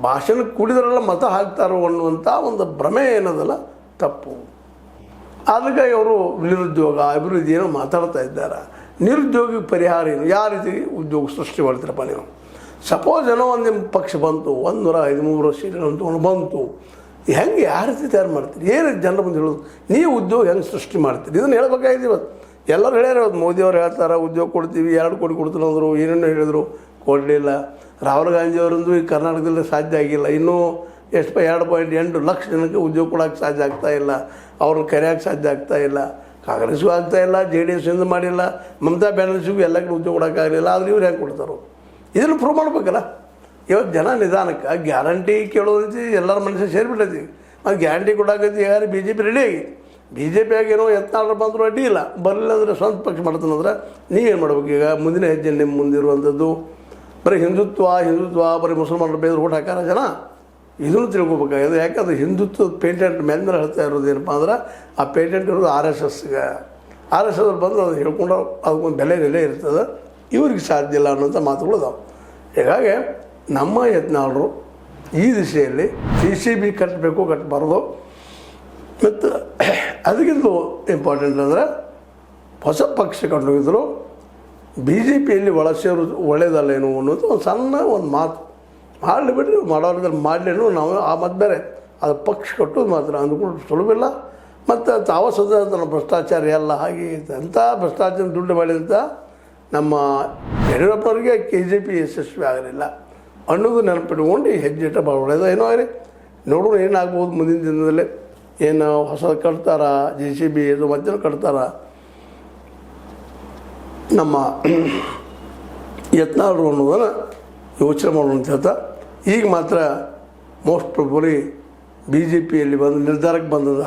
ಭಾಷಣ ಕೂಡಿದ್ರೆಲ್ಲ ಮತ ಹಾಕ್ತಾರೋ ಅನ್ನುವಂಥ ಒಂದು ಭ್ರಮೆ ಏನದಲ್ಲ ತಪ್ಪು. ಅದಕ್ಕೆ ಅವರು ನಿರುದ್ಯೋಗ ಅಭಿವೃದ್ಧಿ ಏನೋ ಮಾತಾಡ್ತಾ ಇದ್ದಾರೆ. ನಿರುದ್ಯೋಗಿಗೆ ಪರಿಹಾರ ಏನು? ಯಾವ ರೀತಿ ಉದ್ಯೋಗ ಸೃಷ್ಟಿ ಮಾಡ್ತೀರಪ್ಪ ನೀವು? ಸಪೋಸ್ ಏನೋ ಒಂದು ನಿಮ್ಮ ಪಕ್ಷ ಬಂತು, 113 ಸೀಟ್ಗಳನ್ನು ತೊಗೊಂಡು ಬಂತು, ಹೆಂಗೆ ಯಾವ ರೀತಿ ತಯಾರು ಮಾಡ್ತೀರಿ? ಏನು ಜನರ ಮುಂದೆ ಹೇಳೋದು? ನೀವು ಉದ್ಯೋಗ ಹೆಂಗೆ ಸೃಷ್ಟಿ ಮಾಡ್ತೀರಿ? ಇದನ್ನು ಹೇಳ್ಬೇಕಾಗಿದೆ ಇವತ್ತು. ಎಲ್ಲರೂ ಹೇಳ್ಯಾರ, ಇವತ್ತು ಮೋದಿಯವ್ರು ಹೇಳ್ತಾರೆ ಉದ್ಯೋಗ ಕೊಡ್ತೀವಿ, 2 ಕೋಟಿ ಕೊಡ್ತೀವಿ ಅಂದರು, ಏನೇನೋ ಹೇಳಿದ್ರು, ಕೊಡಲಿಲ್ಲ. ರಾಹುಲ್ ಗಾಂಧಿಯವರಂದು ಈ ಕರ್ನಾಟಕದಲ್ಲಿ ಸಾಧ್ಯ ಆಗಿಲ್ಲ. ಇನ್ನೂ ಎಷ್ಟು 2.8 ಲಕ್ಷ ಜನಕ್ಕೆ ಉದ್ಯೋಗ ಕೊಡೋಕ್ಕೆ ಸಾಧ್ಯ ಆಗ್ತಾಯಿಲ್ಲ. ಅವ್ರನ್ನ ಕರೆಯೋಕ್ಕೆ ಸಾಧ್ಯ ಆಗ್ತಾಯಿಲ್ಲ. ಕಾಂಗ್ರೆಸ್ಗೂ ಆಗ್ತಾಯಿಲ್ಲ, JDS ಇಂದ ಮಾಡಿಲ್ಲ, ಮಮತಾ ಬ್ಯಾನರ್ಜಿಗೂ ಎಲ್ಲ ಕಡೆ ಉದ್ಯೋಗ ಕೊಡೋಕ್ಕಾಗಲಿಲ್ಲ. ಆದರೆ ಇವ್ರು ಹೆಂಗೆ ಕೊಡ್ತಾರೋ ಇದನ್ನು ಪ್ರೂವ್ ಮಾಡ್ಬೇಕಲ್ಲ. ಇವತ್ತು ಜನ ನಿಧಾನಕ್ಕೆ ಗ್ಯಾರಂಟಿ ಕೇಳೋದೈತಿ, ಎಲ್ಲರ ಮನಸ್ಸಿಗೆ ಸೇರಿಬಿಟ್ಟೈತಿ. ಅದು ಗ್ಯಾರಂಟಿ ಕೊಡೋಕೈತಿ. ಯಾರು BJP ರೆಡಿ ಆಗಿ, BJP ಆಗೇನೋ ಯತ್ನಾಳ್ ಬಂದರೂ ಅಡ್ಡಿ ಇಲ್ಲ, ಬರಲಿಲ್ಲ ಅಂದರೆ ಸ್ವಂತ ಪಕ್ಷ ಮಾಡ್ತಾನಂದ್ರೆ ನೀವೇನು ಮಾಡ್ಬೇಕು? ಈಗ ಮುಂದಿನ ಹೆಜ್ಜೆ ನಿಮ್ಮ ಮುಂದಿರುವಂಥದ್ದು ಬರೀ ಹಿಂದುತ್ವ ಬರೀ ಮುಸಲ್ಮಾನರ ಬೇರೆ ಓಟ್ ಹಾಕಾರ ಜನ. ಇದನ್ನು ತಿಳ್ಕೊಬೇಕಾಗಿದೆ. ಯಾಕಂದ್ರೆ ಹಿಂದುತ್ವದ ಪೇಟೆಂಟ್ ಮೇಲೆ ಹೇಳ್ತಾ ಇರೋದು ಏನಪ್ಪ ಅಂದ್ರೆ, ಆ ಪೇಟೆಂಟ್ ಇರೋದು RSSಗೆ. RSS ಬಂದು ಅದು ಹೇಳ್ಕೊಂಡು ಅದಕ್ಕೊಂದು ಬೆಲೆ ಇರ್ತದೆ. ಇವ್ರಿಗೆ ಸಾಧ್ಯ ಇಲ್ಲ ಅನ್ನೋಂಥ ಮಾತುಗಳು ಅದಾವೆ. ಹೀಗಾಗಿ ನಮ್ಮ ಯತ್ನಾಳರು ಈ ದಿಶೆಯಲ್ಲಿ CCB ಕಟ್ಟಬಾರ್ದು. ಮತ್ತು ಅದಕ್ಕಿಂತ ಇಂಪಾರ್ಟೆಂಟ್ ಅಂದರೆ ಹೊಸ ಪಕ್ಷ ಕಂಡೋಗಿದ್ರು BJPಯಲ್ಲಿ ಸೇರೋದು ಒಳ್ಳೇದಲ್ಲೇನು ಅನ್ನೋದು ಒಂದು ಸಣ್ಣ ಒಂದು ಮಾತು. ಮಾಡಲಿ ಬಿಡ್ರಿ, ಮಾಡೋದ್ರಲ್ಲಿ ಮಾಡಲೇನು ನಾವು ಆ ಮತ್ತು ಬೇರೆ ಅದು ಪಕ್ಷ ಕಟ್ಟೋದು ಮಾತ್ರ ಅಂದ್ಕೊಂಡು ಸುಲಭಿಲ್ಲ. ಮತ್ತು ತಾವ ಸದ ಭ್ರಷ್ಟಾಚಾರ ಎಲ್ಲ ಹಾಗೆ ಅಂಥ ಭ್ರಷ್ಟಾಚಾರ ದುಡ್ಡು ಮಾಡಿದಂಥ ನಮ್ಮ ಯಡಿಯೂರಪ್ಪನವರಿಗೆ KJP ಯಶಸ್ವಿ ಆಗಲಿಲ್ಲ ಅನ್ನೋದು ನೆನಪಿಟ್ಕೊಂಡು ಈ ಹೆಜ್ಜೆ ಇಟ್ಟ ಭಾಳ ಒಳ್ಳೆಯದು. ಏನೋ ಆಗಲಿ, ನೋಡೋಣ ಏನಾಗ್ಬೋದು ಮುಂದಿನ ದಿನದಲ್ಲಿ. ಏನು ಹೊಸ ಕಟ್ತಾರ JCB ಇದು ಮಧ್ಯಾಹ್ನ ಕಟ್ತಾರ ನಮ್ಮ ಯತ್ನಾಳರು ಅನ್ನೋದನ್ನು ಯೋಚನೆ ಮಾಡೋಣ ಅಂತ ಹೇಳ್ತಾ, ಈಗ ಮಾತ್ರ ಮೋಸ್ಟ್ ಪ್ರಾಬಬ್ಲಿ BJPಯಲ್ಲಿ ಬಂದು ನಿರ್ಧಾರಕ್ಕೆ ಬಂದದ್ದು